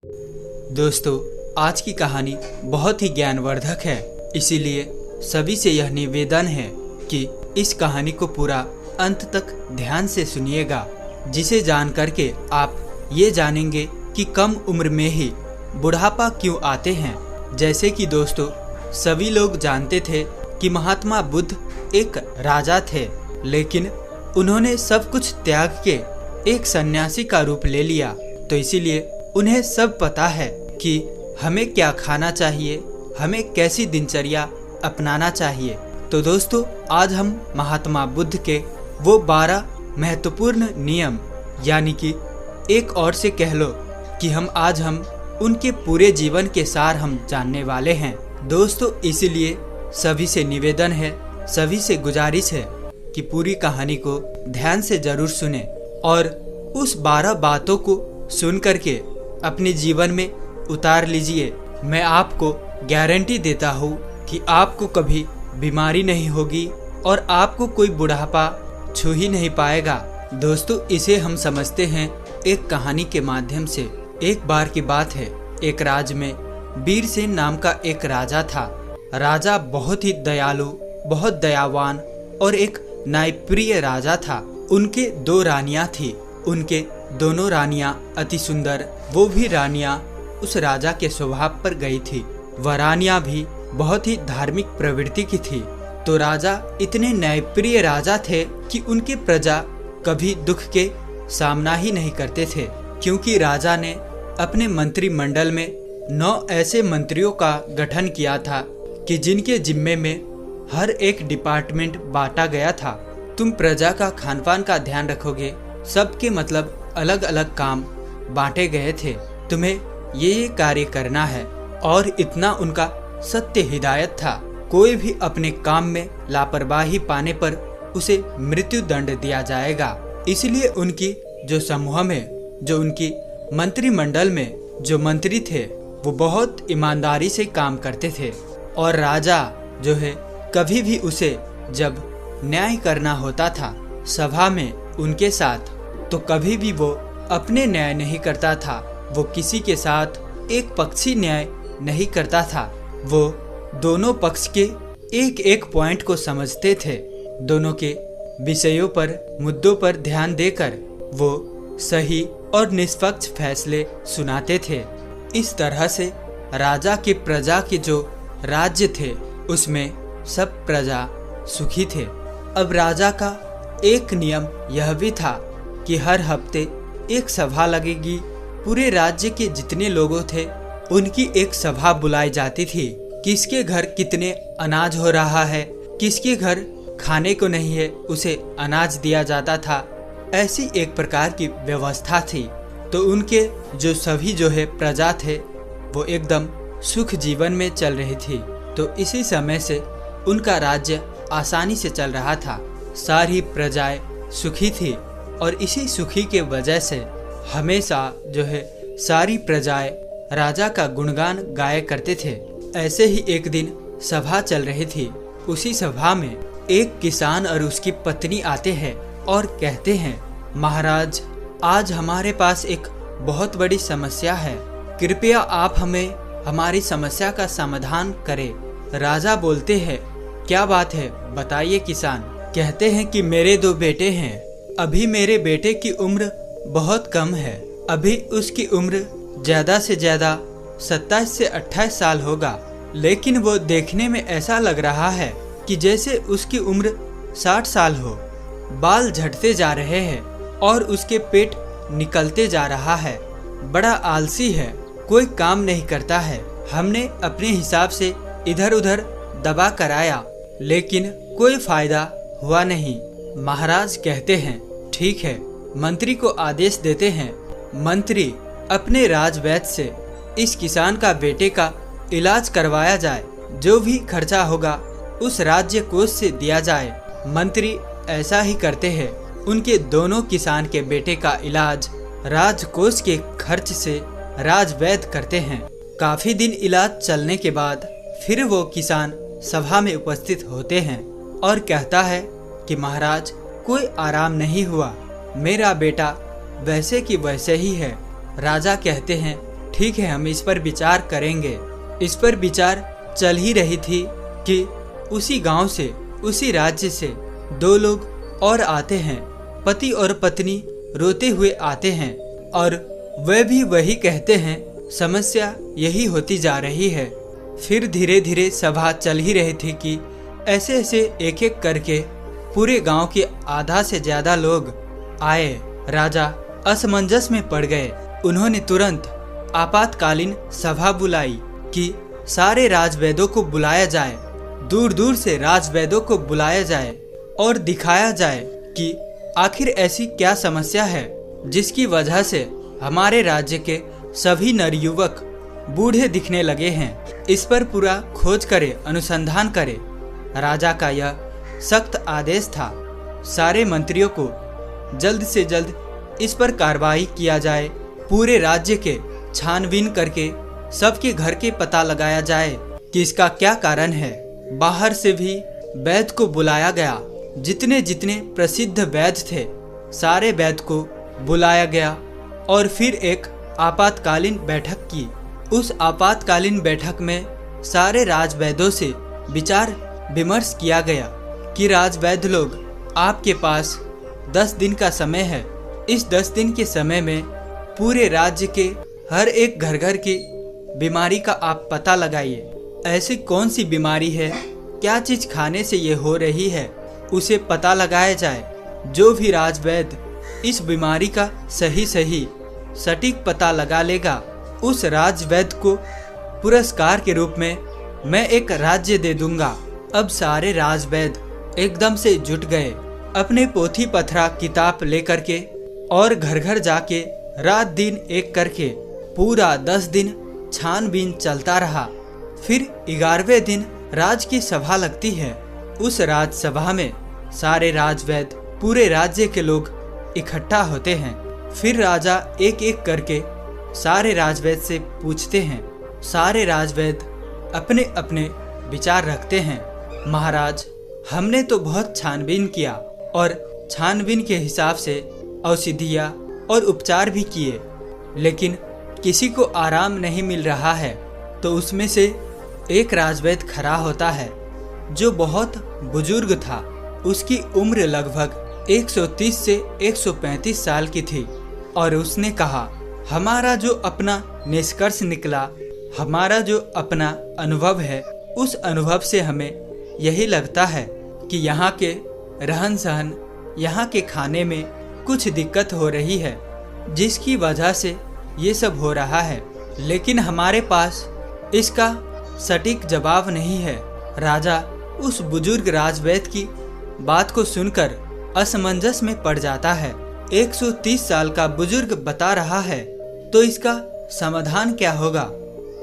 दोस्तों, आज की कहानी बहुत ही ज्ञानवर्धक है, इसीलिए सभी से यह निवेदन है कि इस कहानी को पूरा अंत तक ध्यान से सुनिएगा, जिसे जान करके आप ये जानेंगे कि कम उम्र में ही बुढ़ापा क्यों आते हैं। जैसे कि दोस्तों, सभी लोग जानते थे कि महात्मा बुद्ध एक राजा थे, लेकिन उन्होंने सब कुछ त्याग के एक सन्यासी का रूप ले लिया। तो इसीलिए उन्हें सब पता है कि हमें क्या खाना चाहिए, हमें कैसी दिनचर्या अपनाना चाहिए। तो दोस्तों, आज हम महात्मा बुद्ध के वो 12 महत्वपूर्ण नियम, यानी कि एक और से कह लो कि आज हम उनके पूरे जीवन के सार हम जानने वाले हैं। दोस्तों, इसीलिए सभी से निवेदन है, सभी से गुजारिश है कि पूरी कहानी को ध्यान से जरूर सुने और उस 12 बातों को सुन करके अपने जीवन में उतार लीजिए। मैं आपको गारंटी देता हूँ कि आपको कभी बीमारी नहीं होगी और आपको कोई बुढ़ापा छू ही नहीं पाएगा। दोस्तों, इसे हम समझते हैं एक कहानी के माध्यम से। एक बार की बात है, एक राज्य में वीरसेन नाम का एक राजा था। राजा बहुत ही दयालु, बहुत दयावान और एक न्यायप्रिय राजा था। उनके 2 रानियां थी। उनके दोनों रानियां अति सुंदर, वो भी रानियां उस राजा के स्वभाव पर गई थी। वह रानियां भी बहुत ही धार्मिक प्रवृत्ति की थी। तो राजा इतने न्यायप्रिय राजा थे कि उनके प्रजा कभी दुख के सामना ही नहीं करते थे, क्योंकि राजा ने अपने मंत्रिमंडल में 9 ऐसे मंत्रियों का गठन किया था कि जिनके जिम्मे में हर एक डिपार्टमेंट बांटा गया था। तुम प्रजा का खान पान का ध्यान रखोगे, सबके मतलब अलग अलग काम बांटे गए थे। तुम्हें ये कार्य करना है, और इतना उनका सत्य हिदायत था। कोई भी अपने काम में लापरवाही पाने पर उसे मृत्यु दंड दिया जाएगा। इसलिए उनकी जो समूह में, जो उनकी मंत्रिमंडल में जो मंत्री थे, वो बहुत ईमानदारी से काम करते थे। और राजा जो है, कभी भी उसे जब न्याय करना होता था सभा में उनके साथ, तो कभी भी वो अपने न्याय नहीं करता था। वो किसी के साथ एक पक्षी न्याय नहीं करता था। वो दोनों पक्ष के एक एक पॉइंट को समझते थे। दोनों के विषयों पर, मुद्दों पर ध्यान देकर वो सही और निष्पक्ष फैसले सुनाते थे। इस तरह से राजा के प्रजा के जो राज्य थे, उसमें सब प्रजा सुखी थे। अब राजा का एक नियम यह भी था कि हर हफ्ते एक सभा लगेगी। पूरे राज्य के जितने लोगों थे, उनकी एक सभा बुलाई जाती थी। किसके घर कितने अनाज हो रहा है, किसके घर खाने को नहीं है, उसे अनाज दिया जाता था। ऐसी एक प्रकार की व्यवस्था थी। तो उनके जो सभी जो है प्रजा थे, वो एकदम सुख जीवन में चल रही थी। तो इसी समय से उनका राज्य आसानी से चल रहा था। सारी प्रजाएं सुखी थी, और इसी सुखी के वजह से हमेशा जो है सारी प्रजाएं राजा का गुणगान गाया करते थे। ऐसे ही एक दिन सभा चल रही थी। उसी सभा में एक किसान और उसकी पत्नी आते हैं और कहते हैं, महाराज, आज हमारे पास एक बहुत बड़ी समस्या है। कृपया आप हमें हमारी समस्या का समाधान करें। राजा बोलते हैं, क्या बात है, बताइए किसान। कहते हैं कि मेरे 2 बेटे हैं। अभी मेरे बेटे की उम्र बहुत कम है। अभी उसकी उम्र ज़्यादा से ज़्यादा 27 से 28 साल होगा, लेकिन वो देखने में ऐसा लग रहा है कि जैसे उसकी उम्र 60 साल हो। बाल झड़ते जा रहे हैं और उसके पेट निकलते जा रहा है। बड़ा आलसी है, कोई काम नहीं करता है। हमने अपने हिसाब से इधर उधर दवा कराया, लेकिन कोई फायदा हुआ नहीं। महाराज कहते हैं, ठीक है, मंत्री को आदेश देते हैं। मंत्री अपने राजवैद्य से इस किसान का बेटे का इलाज करवाया जाए। जो भी खर्चा होगा उस राज्य कोष से दिया जाए। मंत्री ऐसा ही करते हैं। उनके दोनों किसान के बेटे का इलाज राजकोष के खर्च से राजवैद्य करते हैं। काफी दिन इलाज चलने के बाद फिर वो किसान सभा में उपस्थित होते हैं और कहता है कि महाराज, कोई आराम नहीं हुआ, मेरा बेटा वैसे की वैसे ही है। राजा कहते हैं, ठीक है, हम इस पर विचार करेंगे। इस पर विचार चल ही रही थी कि उसी गांव से, उसी राज्य से 2 लोग और आते हैं। पति और पत्नी रोते हुए आते हैं और वे भी वही कहते हैं, समस्या यही होती जा रही है। फिर धीरे धीरे सभा चल ही रही थी कि ऐसे ऐसे एक एक करके पूरे गांव के आधा से ज्यादा लोग आए। राजा असमंजस में पड़ गए। उन्होंने तुरंत आपातकालीन सभा बुलाई कि सारे राजवैद्यों को बुलाया जाए, दूर दूर से राजवैद्यों को बुलाया जाए और दिखाया जाए कि आखिर ऐसी क्या समस्या है जिसकी वजह से हमारे राज्य के सभी नवयुवक बूढ़े दिखने लगे हैं। इस पर पूरा खोज करे, अनुसंधान करे। राजा का यह सख्त आदेश था। सारे मंत्रियों को जल्द से जल्द इस पर कार्रवाई किया जाए। पूरे राज्य के छानबीन करके सबके घर के पता लगाया जाए कि इसका क्या कारण है। बाहर से भी वैद्य को बुलाया गया। जितने जितने प्रसिद्ध वैद्य थे सारे वैद्य को बुलाया गया और फिर एक आपातकालीन बैठक की। उस आपातकालीन बैठक में सारे राजवैद्यों से विचार विमर्श किया गया कि राजवैद्य लोग, आपके पास 10 दिन का समय है। इस 10 दिन के समय में पूरे राज्य के हर एक घर घर की बीमारी का आप पता लगाइए। ऐसी कौन सी बीमारी है, क्या चीज खाने से ये हो रही है, उसे पता लगाया जाए। जो भी राजवैद्य इस बीमारी का सही सटीक पता लगा लेगा, उस राजवैद्य को पुरस्कार के रूप में मैं एक राज्य दे दूंगा। अब सारे राजवैद्य एकदम से जुट गए, अपने पोथी पथरा किताब लेकर के, और घर घर जाके रात दिन एक करके पूरा 10 दिन छानबीन चलता रहा। फिर 11वें दिन राज की सभा लगती है। उस राजसभा में सारे राजवैद्य, पूरे राज्य के लोग इकट्ठा होते हैं। फिर राजा एक एक करके सारे राजवैद्य से पूछते हैं। सारे राजवैद्य अपने अपने विचार रखते हैं। महाराज, हमने तो बहुत छानबीन किया और छानबीन के हिसाब से औषधियाँ और उपचार भी किए, लेकिन किसी को आराम नहीं मिल रहा है। तो उसमें से एक राजवैद्य खड़ा होता है जो बहुत बुजुर्ग था। उसकी उम्र लगभग 130 से 135 साल की थी और उसने कहा, हमारा जो अपना निष्कर्ष निकला, हमारा जो अपना अनुभव है, उस अनुभव से हमें यही लगता है कि यहाँ के रहन सहन, यहाँ के खाने में कुछ दिक्कत हो रही है, जिसकी वजह से ये सब हो रहा है। लेकिन हमारे पास इसका सटीक जवाब नहीं है। राजा उस बुजुर्ग राजवैद्य की बात को सुनकर असमंजस में पड़ जाता है। 130 साल का बुजुर्ग बता रहा है तो इसका समाधान क्या होगा।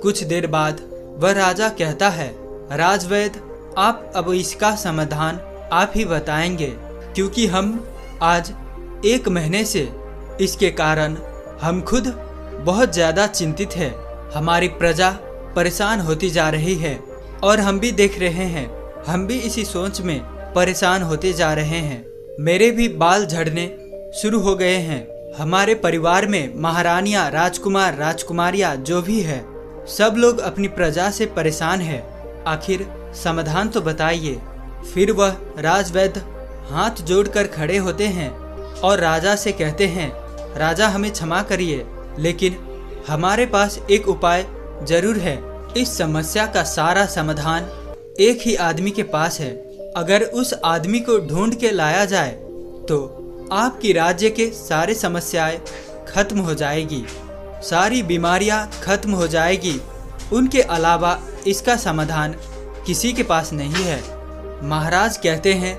कुछ देर बाद वह राजा कहता है, राजवैद्य, आप अब इसका समाधान आप ही बताएंगे, क्योंकि हम आज 1 महीने से इसके कारण हम खुद बहुत ज़्यादा चिंतित है। हमारी प्रजा परेशान होती जा रही है और हम भी देख रहे हैं, हम भी इसी सोच में परेशान होते जा रहे हैं। मेरे भी बाल झड़ने शुरू हो गए हैं। हमारे परिवार में महारानियां, राजकुमार, राजकुमारियां जो भी है, सब लोग अपनी प्रजा से परेशान है। आखिर समाधान तो बताइए। फिर वह राजवैद्य हाथ जोड़कर खड़े होते हैं और राजा से कहते हैं, राजा हमें क्षमा करिए, लेकिन हमारे पास एक उपाय जरूर है। इस समस्या का सारा समाधान एक ही आदमी के पास है। अगर उस आदमी को ढूंढ के लाया जाए तो आपकी राज्य के सारे समस्याएं खत्म हो जाएगी, सारी बीमारियां खत्म हो जाएगी। उनके अलावा इसका समाधान किसी के पास नहीं है। महाराज कहते हैं,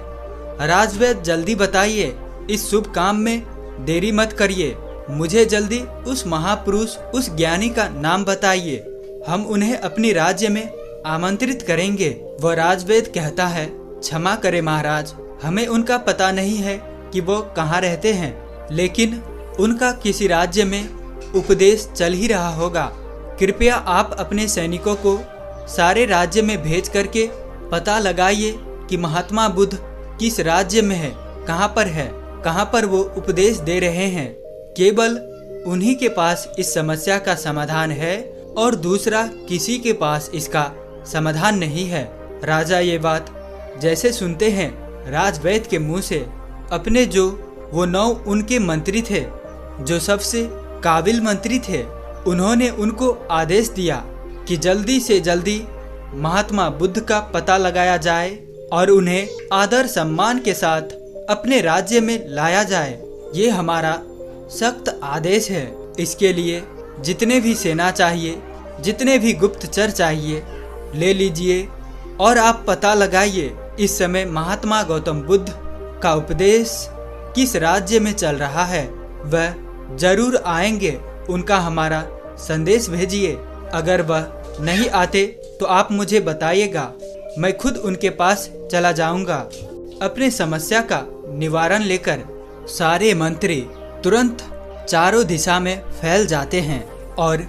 राजवैद्य जल्दी बताइए, इस शुभ काम में देरी मत करिए। मुझे जल्दी उस महापुरुष, उस ज्ञानी का नाम बताइए, हम उन्हें अपने राज्य में आमंत्रित करेंगे। वह राजवैद्य कहता है, क्षमा करें महाराज, हमें उनका पता नहीं है कि वो कहाँ रहते हैं, लेकिन उनका किसी राज्य में उपदेश चल ही रहा होगा। कृपया आप अपने सैनिकों को सारे राज्य में भेज करके पता लगाइए कि महात्मा बुद्ध किस राज्य में है, कहाँ पर वो उपदेश दे रहे हैं। केवल उन्हीं के पास इस समस्या का समाधान है और दूसरा किसी के पास इसका समाधान नहीं है। राजा ये बात जैसे सुनते हैं राजवैद्य के मुंह से, अपने जो वो 9 उनके मंत्री थे, जो सबसे काबिल मंत्री थे, उन्होंने उनको आदेश दिया कि जल्दी से जल्दी महात्मा बुद्ध का पता लगाया जाए और उन्हें आदर सम्मान के साथ अपने राज्य में लाया जाए। ये हमारा सख्त आदेश है। इसके लिए जितने भी सेना चाहिए, जितने भी गुप्तचर चाहिए, ले लीजिए और आप पता लगाइए इस समय महात्मा गौतम बुद्ध का उपदेश किस राज्य में चल रहा है। वह जरूर आएंगे, उनका हमारा संदेश भेजिए। अगर वह नहीं आते तो आप मुझे बताइएगा, मैं खुद उनके पास चला जाऊंगा। अपने समस्या का निवारण लेकर सारे मंत्री तुरंत चारों दिशा में फैल जाते हैं और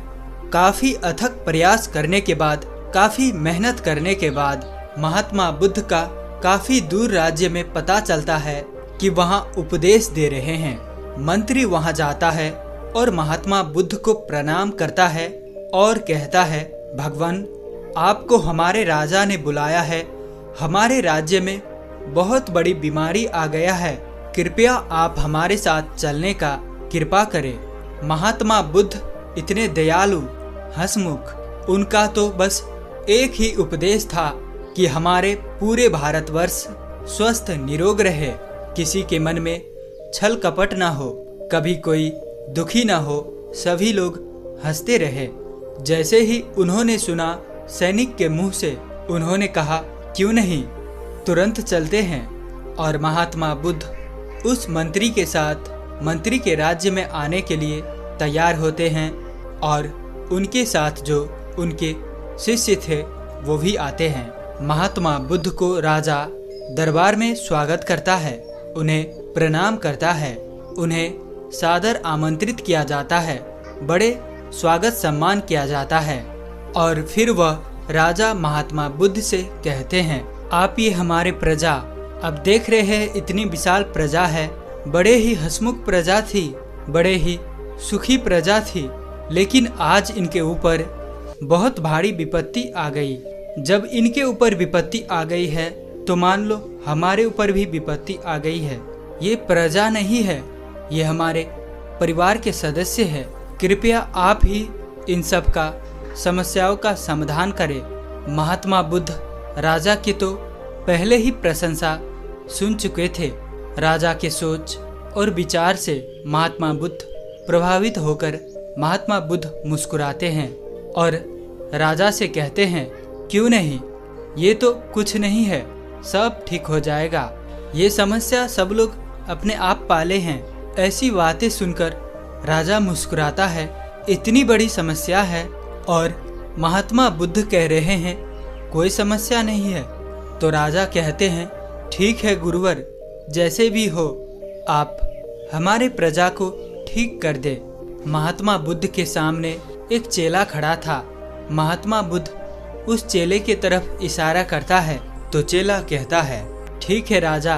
काफी अथक प्रयास करने के बाद, काफी मेहनत करने के बाद महात्मा बुद्ध का काफी दूर राज्य में पता चलता है कि वहां उपदेश दे रहे हैं। मंत्री वहां जाता है और महात्मा बुद्ध को प्रणाम करता है और कहता है, भगवान, आपको हमारे राजा ने बुलाया है। हमारे राज्य में बहुत बड़ी बीमारी आ गया है, कृपया आप हमारे साथ चलने का कृपा करें। महात्मा बुद्ध इतने दयालु, हंसमुख, उनका तो बस एक ही उपदेश था कि हमारे पूरे भारतवर्ष स्वस्थ निरोग रहे, किसी के मन में छल कपट ना हो, कभी कोई दुखी ना हो, सभी लोग हंसते रहे। जैसे ही उन्होंने सुना सैनिक के मुंह से, उन्होंने कहा, क्यों नहीं, तुरंत चलते हैं। और महात्मा बुद्ध उस मंत्री के साथ मंत्री के राज्य में आने के लिए तैयार होते हैं और उनके साथ जो उनके शिष्य थे वो भी आते हैं। महात्मा बुद्ध को राजा दरबार में स्वागत करता है, उन्हें प्रणाम करता है, उन्हें सादर आमंत्रित किया जाता है, बड़े स्वागत सम्मान किया जाता है। और फिर वह राजा महात्मा बुद्ध से कहते हैं, आप ये हमारे प्रजा, अब देख रहे हैं इतनी विशाल प्रजा है, बड़े ही हंसमुख प्रजा थी, बड़े ही सुखी प्रजा थी, लेकिन आज इनके ऊपर बहुत भारी विपत्ति आ गई। जब इनके ऊपर विपत्ति आ गई है तो मान लो हमारे ऊपर भी विपत्ति आ गई है। ये प्रजा नहीं है, ये हमारे परिवार के सदस्य है। कृपया आप ही इन सब का समस्याओं का समाधान करें। महात्मा बुद्ध राजा की तो पहले ही प्रशंसा सुन चुके थे। राजा के सोच और विचार से महात्मा बुद्ध प्रभावित होकर महात्मा बुद्ध मुस्कुराते हैं और राजा से कहते हैं, क्यों नहीं, ये तो कुछ नहीं है, सब ठीक हो जाएगा, ये समस्या सब लोग अपने आप पाले हैं। ऐसी बातें सुनकर राजा मुस्कुराता है, इतनी बड़ी समस्या है और महात्मा बुद्ध कह रहे हैं कोई समस्या नहीं है। तो राजा कहते हैं, ठीक है गुरुवर, जैसे भी हो आप हमारे प्रजा को ठीक कर दे। महात्मा बुद्ध के सामने एक चेला खड़ा था। महात्मा बुद्ध उस चेले के तरफ इशारा करता है तो चेला कहता है, ठीक है राजा,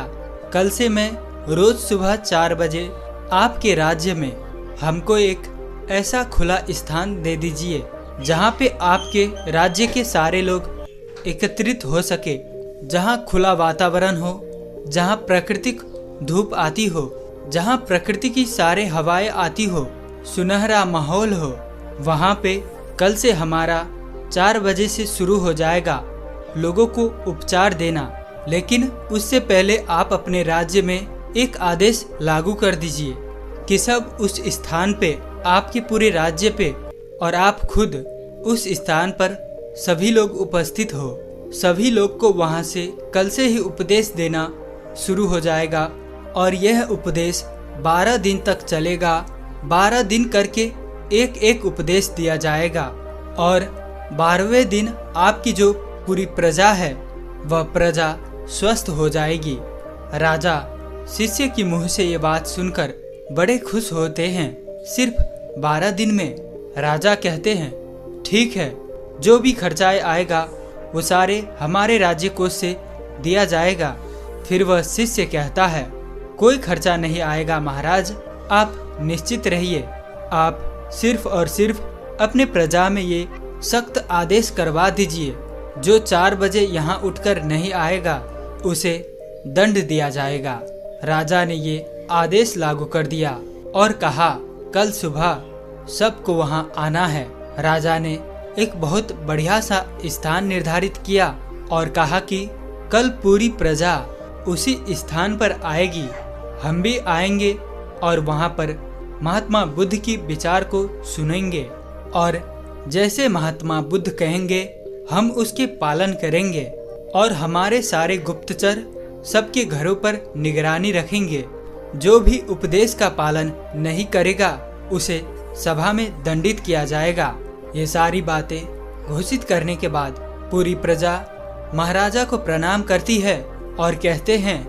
कल से मैं रोज सुबह 4 बजे आपके राज्य में हमको एक ऐसा खुला स्थान दे दीजिए जहाँ पे आपके राज्य के सारे लोग एकत्रित हो सके, जहाँ खुला वातावरण हो, जहाँ प्राकृतिक धूप आती हो, जहाँ प्रकृति की सारे हवाएं आती हो, सुनहरा माहौल हो। वहाँ पे कल से हमारा 4 बजे से शुरू हो जाएगा लोगों को उपचार देना, लेकिन उससे पहले आप अपने राज्य में एक आदेश लागू कर दीजिए कि सब उस स्थान पे, आपके पूरे राज्य पे और आप खुद उस स्थान पर सभी लोग उपस्थित हो। सभी लोग को वहाँ से कल से ही उपदेश देना शुरू हो जाएगा और यह उपदेश 12 दिन तक चलेगा। 12 दिन करके एक एक उपदेश दिया जाएगा और 12वें दिन आपकी जो पूरी प्रजा है वह प्रजा स्वस्थ हो जाएगी। राजा शिष्य की मुंह से ये बात सुनकर बड़े खुश होते हैं। सिर्फ 12 दिन में राजा कहते हैं, ठीक है, जो भी खर्चा आएगा वो सारे हमारे राज्य कोष से दिया जाएगा। फिर वह शिष्य कहता है, कोई खर्चा नहीं आएगा महाराज, आप निश्चित रहिए, आप सिर्फ और सिर्फ अपने प्रजा में ये सख्त आदेश करवा दीजिए, जो 4 बजे यहाँ उठकर नहीं आएगा उसे दंड दिया जाएगा। राजा ने ये आदेश लागू कर दिया और कहा कल सुबह सबको वहाँ आना है। राजा ने एक बहुत बढ़िया सा स्थान निर्धारित किया और कहा कि कल पूरी प्रजा उसी स्थान पर आएगी, हम भी आएंगे और वहाँ पर महात्मा बुद्ध की विचार को सुनेंगे और जैसे महात्मा बुद्ध कहेंगे हम उसके पालन करेंगे और हमारे सारे गुप्तचर सबके घरों पर निगरानी रखेंगे। जो भी उपदेश का पालन नहीं करेगा उसे सभा में दंडित किया जाएगा। ये सारी बातें घोषित करने के बाद पूरी प्रजा महाराजा को प्रणाम करती है और कहते हैं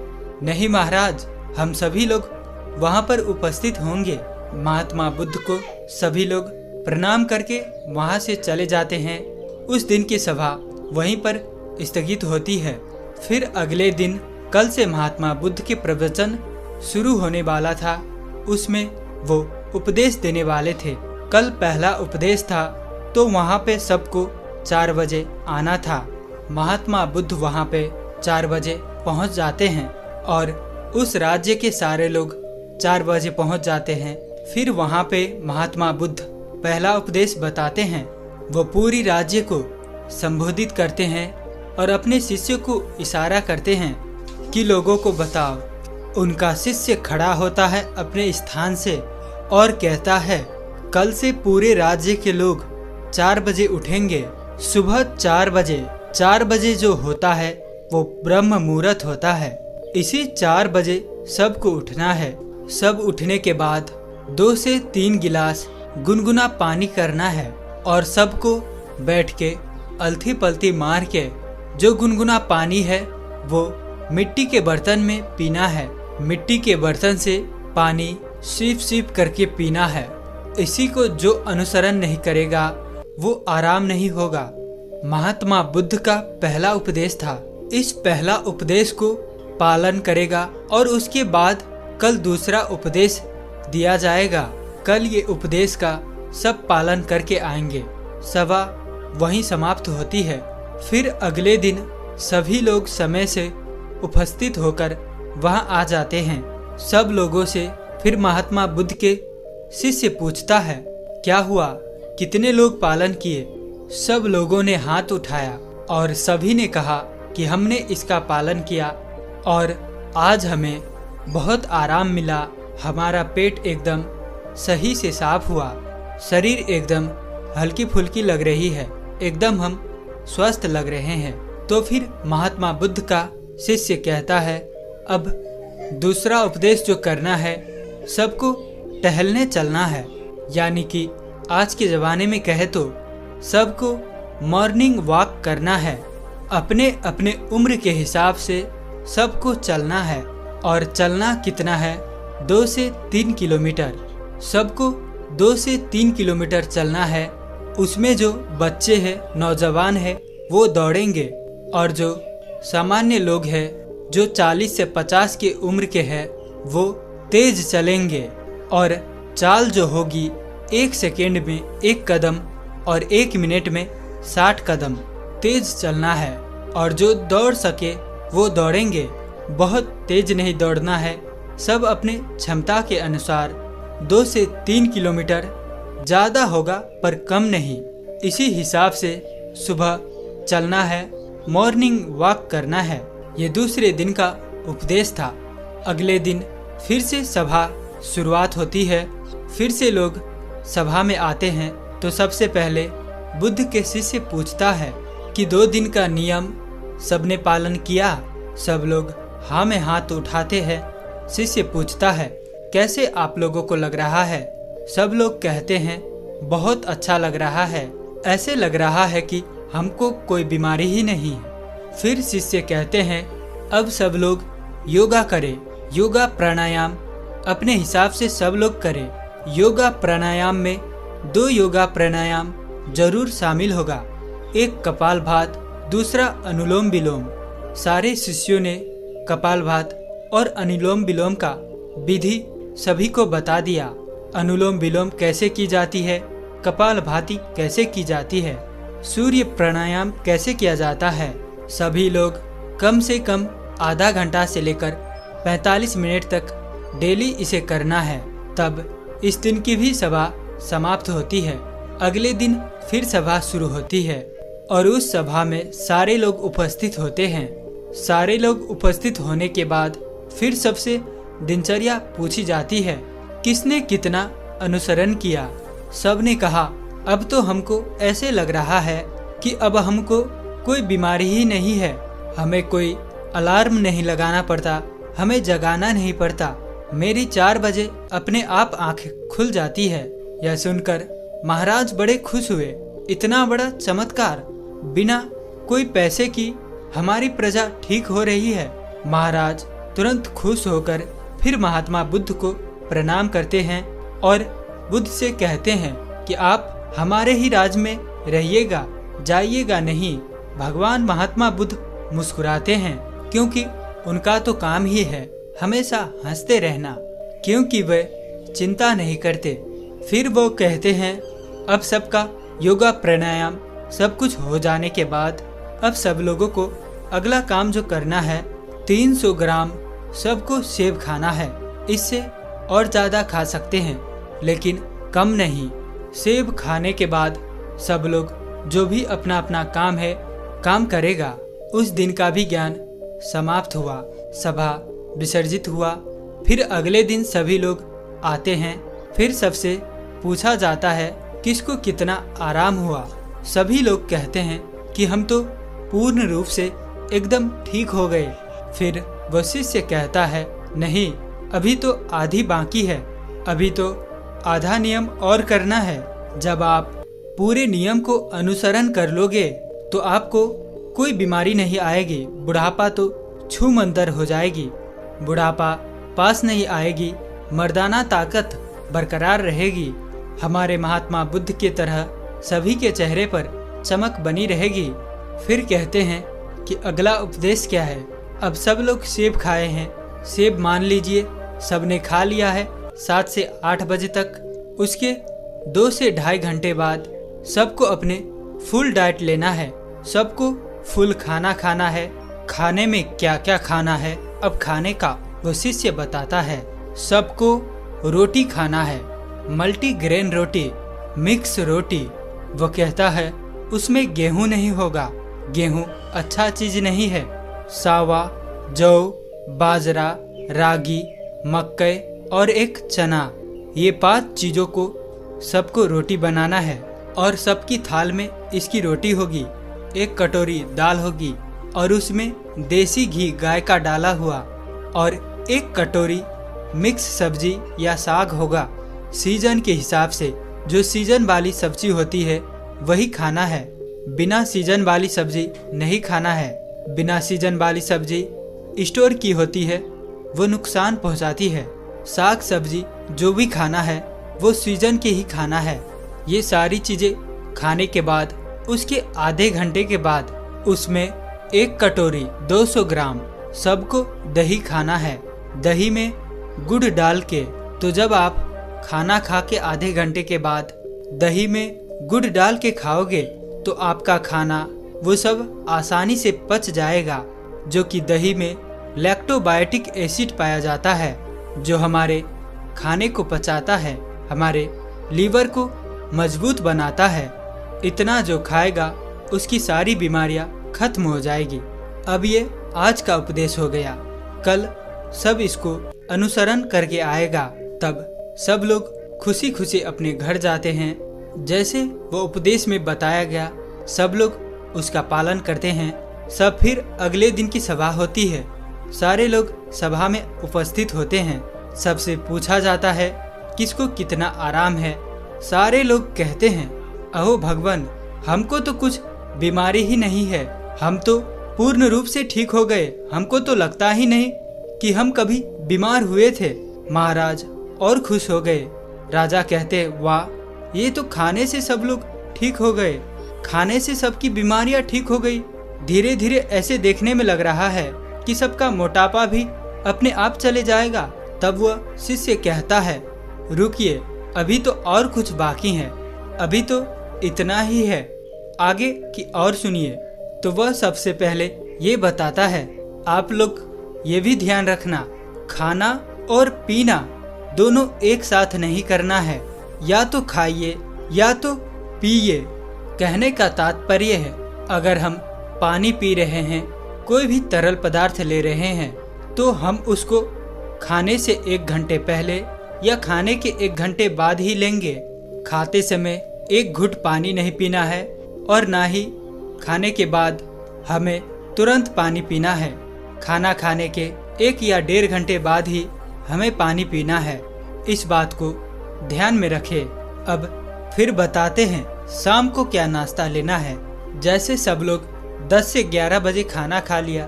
नहीं महाराज, हम सभी लोग वहाँ पर उपस्थित होंगे। महात्मा बुद्ध को सभी लोग प्रणाम करके वहाँ से चले जाते हैं। उस दिन की सभा वहीं पर स्थगित होती है। फिर अगले दिन कल से महात्मा बुद्ध के प्रवचन शुरू होने वाला था। उसमें वो उपदेश देने वाले थे। कल पहला उपदेश था तो वहाँ पे सबको 4 बजे आना था। महात्मा बुद्ध वहाँ पे 4 बजे पहुँच जाते हैं और उस राज्य के सारे लोग 4 बजे पहुँच जाते हैं। फिर वहाँ पे महात्मा बुद्ध पहला उपदेश बताते हैं। वो पूरी राज्य को संबोधित करते हैं और अपने शिष्यों को इशारा करते हैं कि लोगों को बताओ। उनका शिष्य खड़ा होता है अपने स्थान से और कहता है कल से पूरे राज्य के लोग 4 बजे उठेंगे। सुबह 4 बजे 4 बजे जो होता है वो ब्रह्म मुहूर्त होता है। इसी 4 बजे सबको उठना है। सब उठने के बाद 2 से 3 गिलास गुनगुना पानी करना है और सबको बैठ के अलथी पलथी मार के जो गुनगुना पानी है वो मिट्टी के बर्तन में पीना है। मिट्टी के बर्तन से पानी सीप सीप करके पीना है। इसी को जो अनुसरण नहीं करेगा वो आराम नहीं होगा। महात्मा बुद्ध का पहला उपदेश था। इस पहला उपदेश को पालन करेगा और उसके बाद कल दूसरा उपदेश दिया जाएगा। कल ये उपदेश का सब पालन करके आएंगे। सभा वहीं समाप्त होती है। फिर अगले दिन सभी लोग समय से उपस्थित होकर वहां आ जाते हैं। सब लोगों से फिर महात्मा बुद्ध के शिष्य पूछता है क्या हुआ, कितने लोग पालन किए। सब लोगों ने हाथ उठाया और सभी ने कहा कि हमने इसका पालन किया और आज हमें बहुत आराम मिला। हमारा पेट एकदम सही से साफ हुआ, शरीर एकदम हल्की फुल्की लग रही है, एकदम हम स्वस्थ लग रहे हैं। तो फिर महात्मा बुद्ध का शिष्य कहता है अब दूसरा उपदेश जो करना है, सबको टहलने चलना है। यानी कि आज के ज़माने में कहे तो सबको मॉर्निंग वॉक करना है। अपने अपने उम्र के हिसाब से सबको चलना है और चलना कितना है 2 से 3 किलोमीटर। सबको 2 से 3 किलोमीटर चलना है। उसमें जो बच्चे हैं, नौजवान हैं, वो दौड़ेंगे और जो सामान्य लोग हैं जो 40 से 50 की उम्र के हैं वो तेज चलेंगे और चाल जो होगी 1 सेकेंड में 1 कदम और 1 मिनट में 60 कदम तेज चलना है। और जो दौड़ सके वो दौड़ेंगे। बहुत तेज नहीं दौड़ना है, सब अपने क्षमता के अनुसार 2 से 3 किलोमीटर, ज़्यादा होगा पर कम नहीं। इसी हिसाब से सुबह चलना है, मॉर्निंग वॉक करना है। ये दूसरे दिन का उपदेश था। अगले दिन फिर से सभा शुरुआत होती है। फिर से लोग सभा में आते हैं तो सबसे पहले बुद्ध के शिष्य पूछता है कि 2 दिन का नियम सबने पालन किया। सब लोग हाँ में हाथ उठाते हैं। शिष्य पूछता है कैसे आप लोगों को लग रहा है। सब लोग कहते हैं बहुत अच्छा लग रहा है, ऐसे लग रहा है कि हमको कोई बीमारी ही नहीं है। फिर शिष्य कहते हैं अब सब लोग योगा करें। योगा प्राणायाम अपने हिसाब से सब लोग करें। योगा प्राणायाम में 2 योगा प्राणायाम जरूर शामिल होगा, एक कपालभात, दूसरा अनुलोम विलोम। सारे शिष्यों ने कपालभात और अनुलोम विलोम का विधि सभी को बता दिया। अनुलोम विलोम कैसे की जाती है, कपालभाति कैसे की जाती है, सूर्य प्राणायाम कैसे किया जाता है। सभी लोग कम से कम आधा घंटा से लेकर 45 मिनट तक डेली इसे करना है। तब इस दिन की भी सभा समाप्त होती है। अगले दिन फिर सभा शुरू होती है और उस सभा में सारे लोग उपस्थित होते हैं। सारे लोग उपस्थित होने के बाद फिर सबसे दिनचर्या पूछी जाती है, किसने कितना अनुसरण किया। सब ने कहा, अब तो हमको ऐसे लग रहा है कि अब हमको कोई बीमारी ही नहीं है, हमें कोई अलार्म नहीं लगाना पड़ता, हमें जगाना नहीं पड़ता, मेरी 4 बजे अपने आप आंख खुल जाती है। यह सुनकर महाराज बड़े खुश हुए। इतना बड़ा चमत्कार, बिना कोई पैसे की हमारी प्रजा ठीक हो रही है। महाराज तुरंत खुश होकर फिर महात्मा बुद्ध को प्रणाम करते हैं और बुद्ध से कहते हैं कि आप हमारे ही राज में रहिएगा, जाइएगा नहीं। भगवान महात्मा बुद्ध मुस्कुराते हैं, क्योंकि उनका तो काम ही है हमेशा हंसते रहना, क्योंकि वे चिंता नहीं करते। फिर वो कहते हैं, अब सबका योगा प्राणायाम सब कुछ हो जाने के बाद अब सब लोगों को अगला काम जो करना है, 300 ग्राम सबको सेब खाना है। इससे और ज़्यादा खा सकते हैं, लेकिन कम नहीं। सेब खाने के बाद सब लोग जो भी अपना अपना काम है काम करेगा। उस दिन का भी ज्ञान समाप्त हुआ, सभा विसर्जित हुआ। फिर अगले दिन सभी लोग आते हैं। फिर सबसे पूछा जाता है किसको कितना आराम हुआ। सभी लोग कहते हैं कि हम तो पूर्ण रूप से एकदम ठीक हो गए। फिर वो शिष्य कहता है, नहीं, अभी तो आधी बाकी है, अभी तो आधा नियम और करना है। जब आप पूरे नियम को अनुसरण कर लोगे तो आपको कोई बीमारी नहीं आएगी। बुढ़ापा तो छूमंतर हो जाएगी, बुढ़ापा पास नहीं आएगी, मर्दाना ताकत बरकरार रहेगी। हमारे महात्मा बुद्ध की तरह सभी के चेहरे पर चमक बनी रहेगी। फिर कहते हैं कि अगला उपदेश क्या है। अब सब लोग सेब खाए हैं, सेब मान लीजिए सबने खा लिया है 7 से 8 बजे तक। उसके 2 से ढाई घंटे बाद सबको अपने फुल डाइट लेना है, सबको फुल खाना खाना है। खाने में क्या क्या खाना है, अब खाने का वो शिष्य बताता है। सबको रोटी खाना है, मल्टीग्रेन रोटी, मिक्स रोटी। वो कहता है उसमें गेहूं नहीं होगा, गेहूं अच्छा चीज नहीं है। सावा, जौ, बाजरा, रागी, मक्के और एक चना, ये 5 चीजों को सबको रोटी बनाना है और सबकी थाल में इसकी रोटी होगी। 1 कटोरी दाल होगी और उसमें देसी घी गाय का डाला हुआ और 1 कटोरी मिक्स सब्जी या साग होगा। सीजन के हिसाब से जो सीजन वाली सब्जी होती है वही खाना है, बिना सीजन वाली सब्जी नहीं खाना है। बिना सीजन वाली सब्जी स्टोर की होती है, वो नुकसान पहुंचाती है। साग सब्जी जो भी खाना है वो सीजन के ही खाना है। ये सारी चीज़ें खाने के बाद उसके आधे घंटे के बाद उसमें 1 कटोरी 200 ग्राम सबको दही खाना है। दही में गुड़ डाल के, तो जब आप खाना खा के आधे घंटे के बाद दही में गुड़ डाल के खाओगे तो आपका खाना वो सब आसानी से पच जाएगा, जो कि दही में लैक्टोबायोटिक एसिड पाया जाता है, जो हमारे खाने को पचाता है, हमारे लीवर को मजबूत बनाता है। इतना जो खाएगा उसकी सारी बीमारियां खत्म हो जाएगी। अब ये आज का उपदेश हो गया, कल सब इसको अनुसरण करके आएगा। तब सब लोग खुशी खुशी अपने घर जाते हैं। जैसे वो उपदेश में बताया गया सब लोग उसका पालन करते हैं। सब फिर अगले दिन की सभा होती है, सारे लोग सभा में उपस्थित होते हैं। सबसे पूछा जाता है किसको कितना आराम है। सारे लोग कहते हैं, अहो भगवान, हमको तो कुछ बीमारी ही नहीं है, हम तो पूर्ण रूप से ठीक हो गए, हमको तो लगता ही नहीं कि हम कभी बीमार हुए थे। महाराज और खुश हो गए। राजा कहते, वाह, ये तो खाने से सब लोग ठीक हो गए, खाने से सबकी बीमारियां ठीक हो गई। धीरे धीरे ऐसे देखने में लग रहा है कि सबका मोटापा भी अपने आप चले जाएगा। तब वह शिष्य कहता है, रुकिए, अभी तो और कुछ बाकी है, अभी तो इतना ही है, आगे की और सुनिए। तो वह सबसे पहले ये बताता है, आप लोग ये भी ध्यान रखना, खाना और पीना दोनों एक साथ नहीं करना है, या तो खाइए या तो पिए। कहने का तात्पर्य है, अगर हम पानी पी रहे हैं, कोई भी तरल पदार्थ ले रहे हैं, तो हम उसको खाने से 1 घंटे पहले या खाने के 1 घंटे बाद ही लेंगे। खाते समय 1 घुट पानी नहीं पीना है और ना ही खाने के बाद हमें तुरंत पानी पीना है। खाना खाने के 1 या 1.5 घंटे बाद ही हमें पानी पीना है। इस बात को ध्यान में रखें। अब फिर बताते हैं शाम को क्या नाश्ता लेना है। जैसे सब लोग 10 से 11 बजे खाना खा लिया,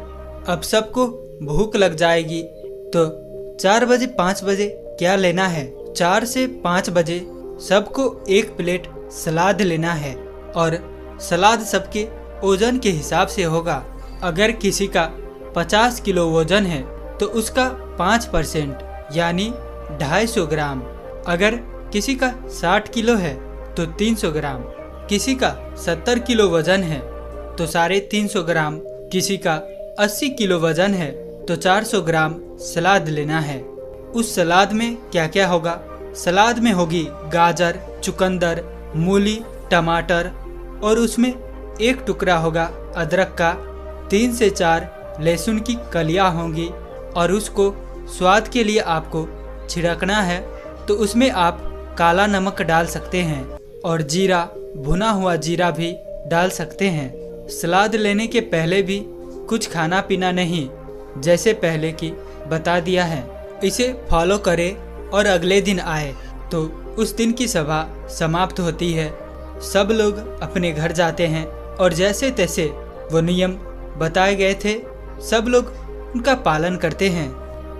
अब सबको भूख लग जाएगी, तो 4 बजे 5 बजे क्या लेना है। 4 से 5 बजे सबको 1 प्लेट सलाद लेना है और सलाद सबके वजन के हिसाब से होगा। अगर किसी का 50 किलो वजन है तो उसका 5% यानी 250 ग्राम। अगर किसी का 60 किलो है तो 300 ग्राम। किसी का 70 किलो वजन है तो 350 ग्राम। किसी का 80 किलो वजन है तो 400 ग्राम सलाद लेना है। उस सलाद में क्या क्या होगा? सलाद में होगी गाजर, चुकंदर, मूली, टमाटर और उसमें 1 टुकड़ा होगा अदरक का, 3 से 4 लहसुन की कलियां होंगी और उसको स्वाद के लिए आपको छिड़कना है, तो उसमें आप काला नमक डाल सकते हैं और जीरा, भुना हुआ जीरा भी डाल सकते हैं। सलाद लेने के पहले भी कुछ खाना पीना नहीं, जैसे पहले की बता दिया है। इसे फॉलो करें और अगले दिन आए तो उस दिन की सभा समाप्त होती है। सब लोग अपने घर जाते हैं और जैसे तैसे वो नियम बताए गए थे सब लोग उनका पालन करते हैं।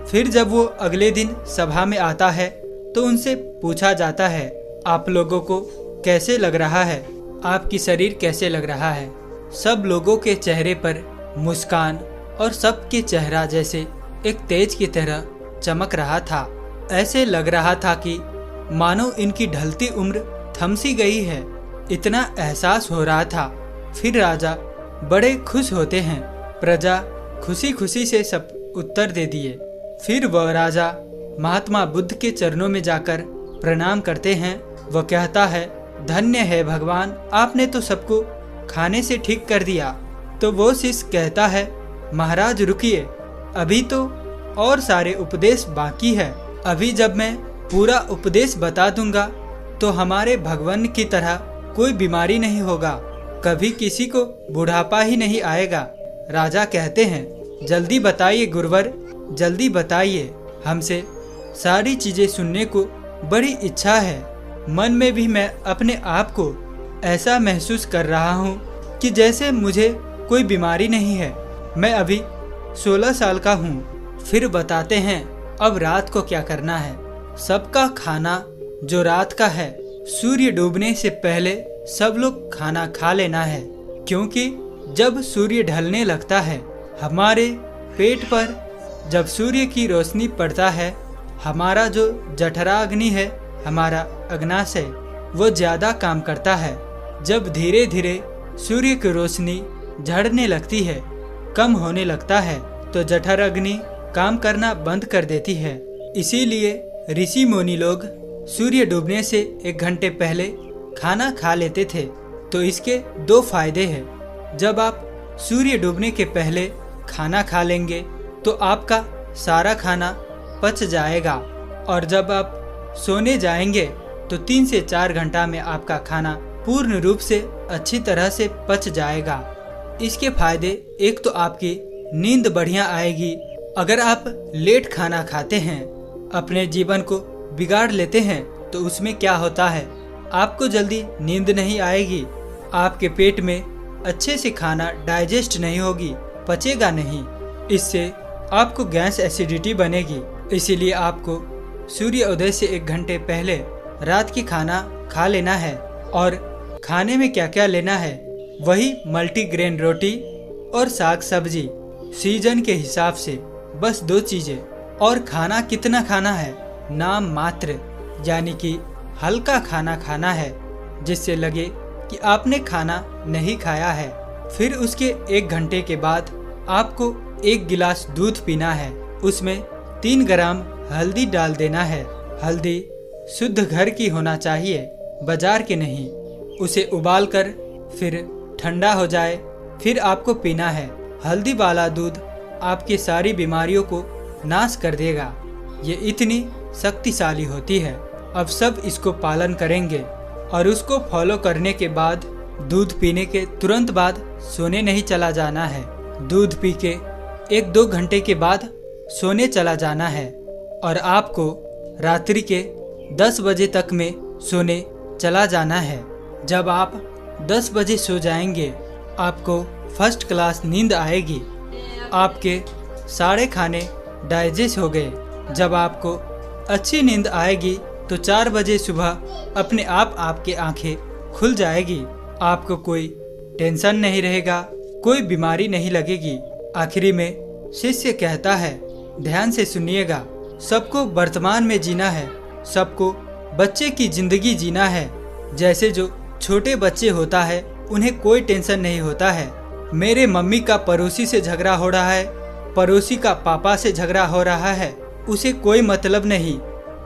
फिर जब वो अगले दिन सभा में आता है तो उनसे पूछा जाता है, आप लोगों को कैसे लग रहा है, आपकी शरीर कैसे लग रहा है। सब लोगों के चेहरे पर मुस्कान और सबके चेहरा जैसे एक तेज की तरह चमक रहा था। ऐसे लग रहा था कि मानो इनकी ढलती उम्र थम सी गई है, इतना एहसास हो रहा था। फिर राजा बड़े खुश होते हैं। प्रजा खुशी खुशी से सब उत्तर दे दिए। फिर वह राजा महात्मा बुद्ध के चरणों में जाकर प्रणाम करते हैं। वह कहता है, धन्य है भगवान, आपने तो सबको खाने से ठीक कर दिया। तो वो शिष्य कहता है, महाराज रुकिए, अभी तो और सारे उपदेश बाकी है। अभी जब मैं पूरा उपदेश बता दूंगा तो हमारे भगवान की तरह कोई बीमारी नहीं होगा, कभी किसी को बुढ़ापा ही नहीं आएगा। राजा कहते हैं, जल्दी बताइए गुरुवर, जल्दी बताइए, हमसे सारी चीजें सुनने को बड़ी इच्छा है। मन में भी मैं अपने आप को ऐसा महसूस कर रहा हूँ कि जैसे मुझे कोई बीमारी नहीं है। मैं अभी 16 साल का हूँ। फिर बताते हैं अब रात को क्या करना है। सबका खाना जो रात का है, सूर्य डूबने से पहले सब लोग खाना खा लेना है, क्योंकि जब सूर्य ढलने लगता है हमारे पेट पर जब सूर्य की रोशनी पड़ता है, हमारा जो जठरा अग्नि है, हमारा अग्नाशय, वो ज्यादा काम करता है। जब धीरे धीरे सूर्य की रोशनी झड़ने लगती है, कम होने लगता है, तो जठर अग्नि काम करना बंद कर देती है। इसीलिए ऋषि मुनि लोग सूर्य डूबने से 1 घंटे पहले खाना खा लेते थे। तो इसके 2 फायदे हैं। जब आप सूर्य डूबने के पहले खाना खा लेंगे तो आपका सारा खाना पच जाएगा, और जब आप सोने जाएंगे तो 3 से 4 घंटा में आपका खाना पूर्ण रूप से अच्छी तरह से पच जाएगा। इसके फायदे, एक तो आपकी नींद बढ़िया आएगी। अगर आप लेट खाना खाते हैं, अपने जीवन को बिगाड़ लेते हैं, तो उसमें क्या होता है, आपको जल्दी नींद नहीं आएगी, आपके पेट में अच्छे से खाना डाइजेस्ट नहीं होगी, पचेगा नहीं। इससे आपको गैस एसिडिटी बनेगी। इसीलिए आपको सूर्योदय से 1 घंटे पहले रात की खाना खा लेना है। और खाने में क्या क्या लेना है, वही मल्टीग्रेन रोटी और साग सब्जी सीजन के हिसाब से, बस 2 चीजें। और खाना कितना खाना है, नाम मात्र, यानी कि हल्का खाना खाना है जिससे लगे कि आपने खाना नहीं खाया है। फिर उसके 1 घंटे के बाद आपको 1 गिलास दूध पीना है। उसमें 3 ग्राम हल्दी डाल देना है। हल्दी शुद्ध घर की होना चाहिए, बाजार के नहीं। उसे उबालकर फिर ठंडा हो जाए फिर आपको पीना है। हल्दी वाला दूध आपकी सारी बीमारियों को नाश कर देगा। ये इतनी शक्तिशाली होती है। अब सब इसको पालन करेंगे और उसको फॉलो करने के बाद दूध पीने के तुरंत बाद सोने नहीं चला जाना है। दूध पी के 1-2 घंटे के बाद सोने चला जाना है और आपको रात्रि के 10 बजे तक में सोने चला जाना है। जब आप 10 बजे सो जाएंगे आपको फर्स्ट क्लास नींद आएगी। आपके सारे खाने डाइजेस्ट हो गए। जब आपको अच्छी नींद आएगी तो 4 बजे सुबह अपने आप आपकी आंखें खुल जाएगी। आपको कोई टेंशन नहीं रहेगा, कोई बीमारी नहीं लगेगी। आखिरी में शिष्य कहता है, ध्यान से सुनिएगा, सबको वर्तमान में जीना है, सबको बच्चे की जिंदगी जीना है। जैसे जो छोटे बच्चे होता है उन्हें कोई टेंशन नहीं होता है। मेरे मम्मी का पड़ोसी से झगड़ा हो रहा है, पड़ोसी का पापा से झगड़ा हो रहा है, उसे कोई मतलब नहीं।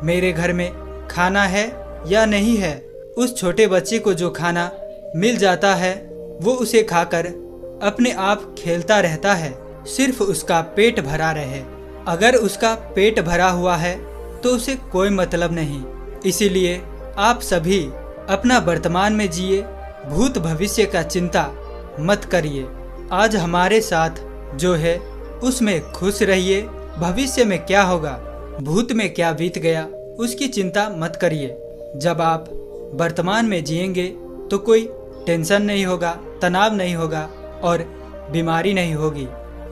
मेरे घर में खाना है या नहीं है, उस छोटे बच्चे को जो खाना मिल जाता है वो उसे खाकर अपने आप खेलता रहता है, सिर्फ उसका पेट भरा रहे। अगर उसका पेट भरा हुआ है तो उसे कोई मतलब नहीं। इसीलिए आप सभी अपना वर्तमान में जिए, भूत भविष्य का चिंता मत करिए। आज हमारे साथ जो है उसमें खुश रहिए। भविष्य में क्या होगा, भूत में क्या बीत गया, उसकी चिंता मत करिए। जब आप वर्तमान में जिएंगे तो कोई टेंशन नहीं होगा, तनाव नहीं होगा और बीमारी नहीं होगी।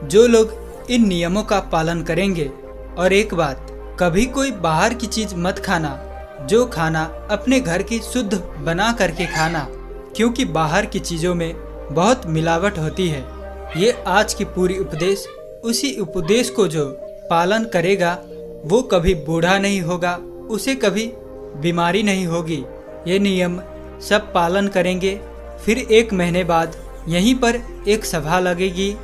जो लोग इन नियमों का पालन करेंगे। और एक बात, कभी कोई बाहर की चीज मत खाना। जो खाना अपने घर की शुद्ध बना करके खाना, क्योंकि बाहर की चीज़ों में बहुत मिलावट होती है। ये आज की पूरी उपदेश, उसी उपदेश को जो पालन करेगा वो कभी बूढ़ा नहीं होगा, उसे कभी बीमारी नहीं होगी। ये नियम सब पालन करेंगे। फिर 1 महीने बाद यहीं पर एक सभा लगेगी,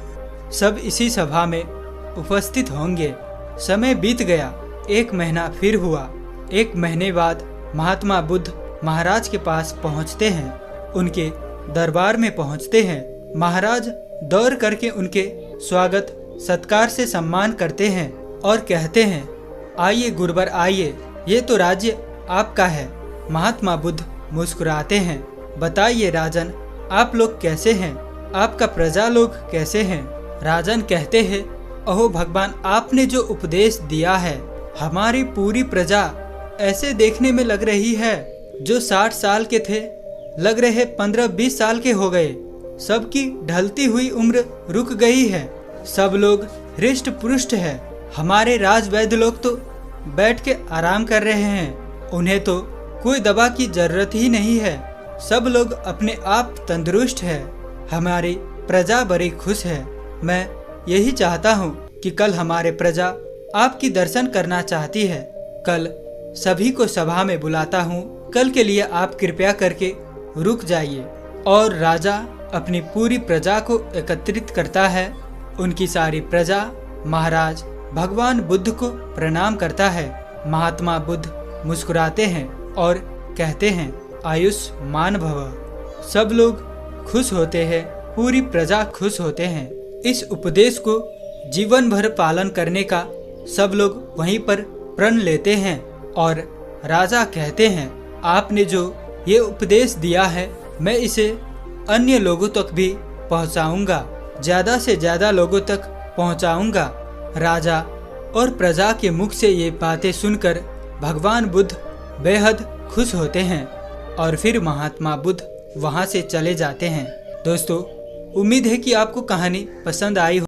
सब इसी सभा में उपस्थित होंगे। समय बीत गया, 1 महीना फिर हुआ। 1 महीने बाद महात्मा बुद्ध महाराज के पास पहुंचते हैं, उनके दरबार में पहुंचते हैं। महाराज दौड़ करके उनके स्वागत सत्कार से सम्मान करते हैं और कहते हैं, आइए गुरुवर आइए, ये तो राज्य आपका है। महात्मा बुद्ध मुस्कुराते हैं, बताइए राजन, आप लोग कैसे हैं, आपका प्रजा लोग कैसे हैं। राजन कहते हैं, अहो भगवान, आपने जो उपदेश दिया है, हमारी पूरी प्रजा ऐसे देखने में लग रही है जो 60 साल के थे लग रहे 15-20 साल के हो गए। सबकी ढलती हुई उम्र रुक गई है, सब लोग हृष्ट पुष्ट है। हमारे राजवैद्य लोग तो बैठ के आराम कर रहे हैं, उन्हें तो कोई दवा की जरूरत ही नहीं है। सब लोग अपने आप तंदुरुस्त है, हमारी प्रजा बड़ी खुश है। मैं यही चाहता हूँ कि कल हमारे प्रजा आपकी दर्शन करना चाहती है। कल सभी को सभा में बुलाता हूँ, कल के लिए आप कृपया करके रुक जाइए। और राजा अपनी पूरी प्रजा को एकत्रित करता है। उनकी सारी प्रजा महाराज भगवान बुद्ध को प्रणाम करता है। महात्मा बुद्ध मुस्कुराते हैं और कहते हैं, आयुष्मान भव। सब लोग खुश होते हैं, पूरी प्रजा खुश होते हैं। इस उपदेश को जीवन भर पालन करने का सब लोग वहीं पर प्रण लेते हैं। और राजा कहते हैं, आपने जो ये उपदेश दिया है, मैं इसे अन्य लोगों तक भी पहुंचाऊंगा, ज़्यादा से ज़्यादा लोगों तक पहुंचाऊंगा। राजा और प्रजा के मुख से ये बातें सुनकर भगवान बुद्ध बेहद खुश होते हैं और फिर महात्मा बुद्ध वहाँ से चले जाते हैं। दोस्तों, उम्मीद है कि आपको कहानी पसंद आई हो।